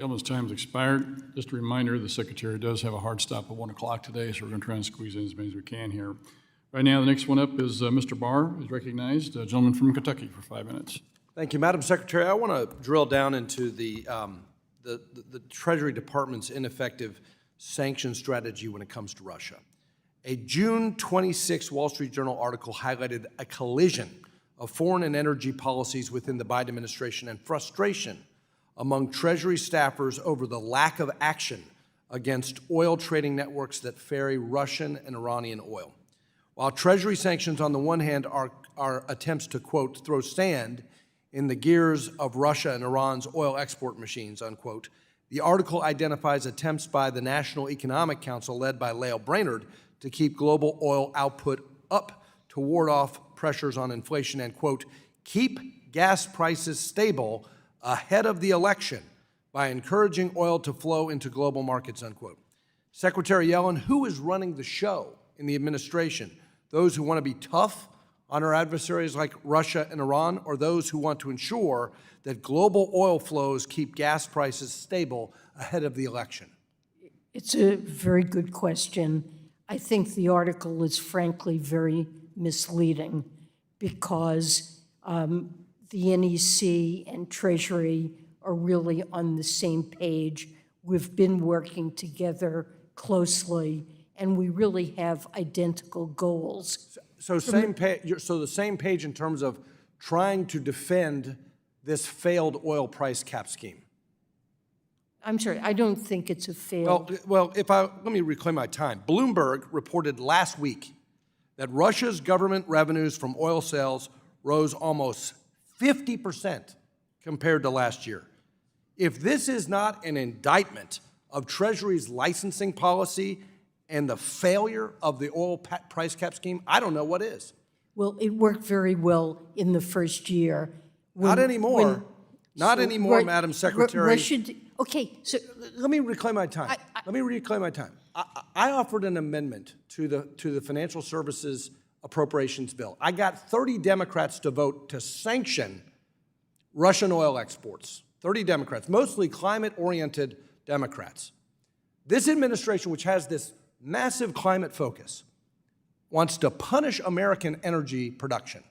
Gentleman's time's expired. Just a reminder, the Secretary does have a hard stop at 1 o'clock today, so we're going to try and squeeze in as many as we can here. Right now, the next one up is Mr. Barr is recognized, a gentleman from Kentucky, for 5 minutes. Thank you, Madam Secretary. I want to drill down into the Treasury Department's ineffective sanction strategy when it comes to Russia. A June 26 Wall Street Journal article highlighted a collision of foreign and energy policies within the Biden administration and frustration among Treasury staffers over the lack of action against oil trading networks that ferry Russian and Iranian oil. While Treasury sanctions on the one hand are attempts to, quote, throw sand in the gears of Russia and Iran's oil export machines, unquote, the article identifies attempts by the National Economic Council, led by Lael Brainerd, to keep global oil output up to ward off pressures on inflation and, quote, keep gas prices stable ahead of the election by encouraging oil to flow into global markets, unquote. Secretary Yellen, who is running the show in the administration? Those who want to be tough on our adversaries like Russia and Iran, or those who want to ensure that global oil flows keep gas prices stable ahead of the election? It's a very good question. I think the article is frankly very misleading because the NEC and Treasury are really on the same page. We've been working together closely, and we really have identical goals. So the same page in terms of trying to defend this failed oil price cap scheme. I'm sorry, I don't think it's a failed. Well, let me reclaim my time. Bloomberg reported last week that Russia's government revenues from oil sales rose almost 50% compared to last year. If this is not an indictment of Treasury's licensing policy and the failure of the oil price cap scheme, I don't know what is. Well, it worked very well in the first year. Not anymore. Not anymore, Madam Secretary. Okay, so let me reclaim my time. I offered an amendment to the Financial Services Appropriations Bill. I got 30 Democrats to vote to sanction Russian oil exports. 30 Democrats, mostly climate-oriented Democrats. This administration, which has this massive climate focus, wants to punish American energy production.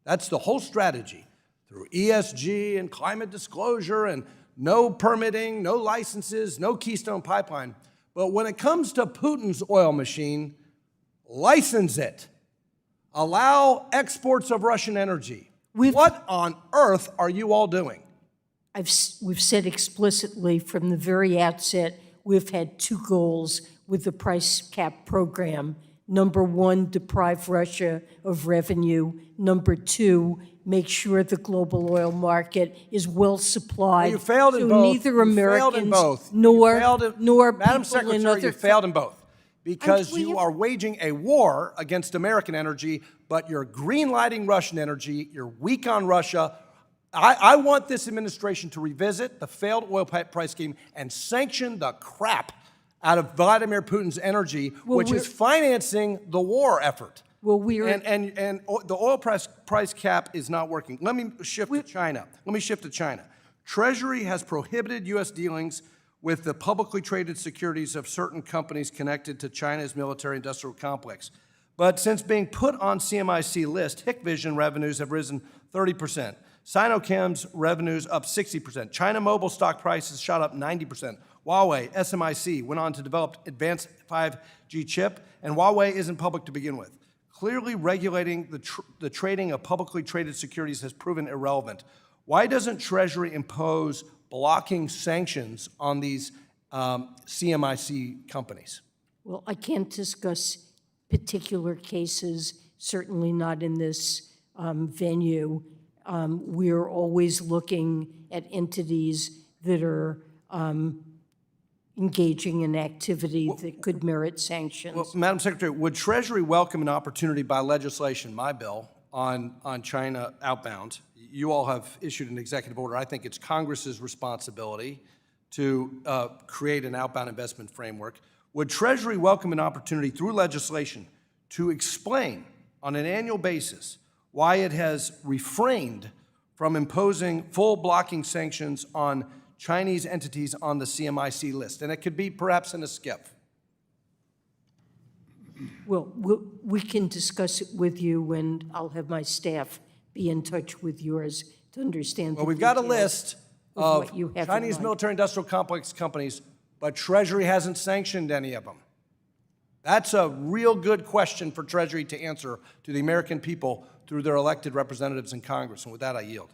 That's the whole strategy, through ESG and climate disclosure and no permitting, no licenses, no Keystone Pipeline. But when it comes to Putin's oil machine, license it. Allow exports of Russian energy. What on earth are you all doing? We've said explicitly from the very outset, we've had two goals with the price cap program. Number one, deprive Russia of revenue. Number two, make sure the global oil market is well supplied. Well, you failed in so both. Neither Americans failed in both. nor Madam people Secretary, in other you failed in both because you are waging a war against American energy, but you're green-lighting Russian energy. You're weak on Russia. I want this administration to revisit the failed oil price scheme and sanction the crap out of Vladimir Putin's energy, which is financing the war effort. Well, and the oil price cap is not working. Let me shift to China. Treasury has prohibited U.S. dealings with the publicly traded securities of certain companies connected to China's military-industrial complex. But since being put on CMIC list, Hikvision revenues have risen 30%. Sinochem's revenues up 60%. China Mobile stock prices shot up 90%. Huawei, SMIC, went on to develop advanced 5G chip, and Huawei isn't public to begin with. Clearly regulating the trading of publicly traded securities has proven irrelevant. Why doesn't Treasury impose blocking sanctions on these CMIC companies? Well, I can't discuss particular cases, certainly not in this venue. We're always looking at entities that are engaging in activity that could merit sanctions. Well, Madam Secretary, would Treasury welcome an opportunity by legislation, my bill, on China outbound? You all have issued an executive order. I think it's Congress's responsibility to create an outbound investment framework. Would Treasury welcome an opportunity through legislation to explain on an annual basis why it has refrained from imposing full blocking sanctions on Chinese entities on the CMIC list, and it could be perhaps in a skiff. Well, we can discuss it with you, and I'll have my staff be in touch with yours to understand the Well, we've got a details list of of what you have in Chinese mind. military-industrial complex companies, but Treasury hasn't sanctioned any of them. That's a real good question for Treasury to answer to the American people through their elected representatives in Congress, and with that, I yield.